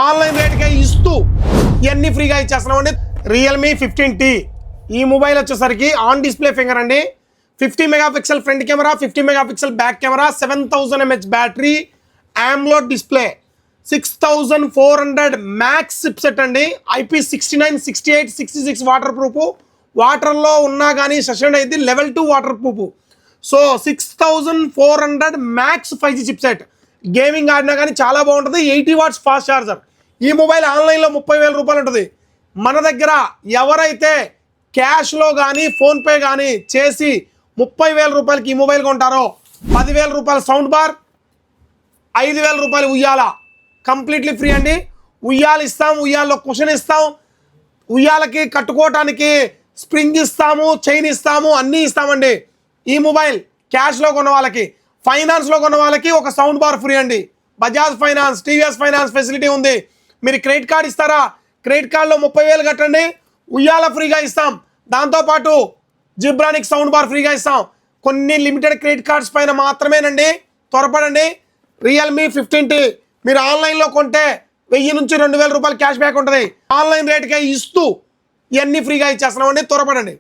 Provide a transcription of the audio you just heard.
Online రేట్కే ఇస్తూ ఇవన్నీ ఫ్రీగా ఇచ్చేస్తున్నామండి. రియల్మీ 15T ఈ మొబైల్ వచ్చేసరికి ఆన్ డిస్ప్లే ఫింగర్ అండి. 50 megapixel front camera, 50 megapixel back camera, 7000 mAh battery, AMOLED display, 6400 max chipset అండి. IP69, 68, 66 water proof. వాటర్లో ఉన్నా కానీ సస్టైన్ అయితే level 2 water proof. So 6400 max 5G chipset. Gaming ఆడినా కానీ చాలా బాగుంటుంది. 80 వాట్స్ ఫాస్ట్ ఛార్జర్. ఈ మొబైల్ ఆన్లైన్లో 30,000 రూపాయలు ఉంటుంది. మన దగ్గర ఎవరైతే క్యాష్లో కానీ ఫోన్పే కానీ చేసి 30,000 రూపాయలకి ఈ మొబైల్ కొంటారో 10,000 రూపాయల సౌండ్ బార్, 5,000 రూపాయలు ఉయ్యాల కంప్లీట్లీ ఫ్రీ అండి. ఉయ్యాలు ఇస్తాం, ఉయ్యాల్లో కుషన్ ఇస్తాం, ఉయ్యాలకి కట్టుకోవటానికి స్ప్రింగ్ ఇస్తాము, చైన్ ఇస్తాము, అన్నీ ఇస్తామండి. ఈ మొబైల్ క్యాష్లో కొన్న వాళ్ళకి, ఫైనాన్స్లో కొన్న వాళ్ళకి ఒక సౌండ్ బార్ ఫ్రీ అండి. Bajaj finance, TVS finance facility ఉంది. మీరు క్రెడిట్ కార్డ్ ఇస్తారా, క్రెడిట్ కార్డులో 30,000 కట్టండి, ఉయ్యాల ఫ్రీగా ఇస్తాం. దాంతోపాటు జిబ్రానిక్ సౌండ్ బార్ ఫ్రీగా ఇస్తాం. కొన్ని లిమిటెడ్ క్రెడిట్ కార్డ్స్ పైన మాత్రమేనండి, త్వరపడండి. రియల్మీ 15T మీరు ఆన్లైన్లో కొంటే 1000 నుంచి 2000 రూపాయలు క్యాష్ బ్యాక్ ఉంటుంది. ఆన్లైన్ రేట్కే ఇస్తూ ఇవన్నీ ఫ్రీగా ఇచ్చేస్తున్నామండి, త్వరపడండి.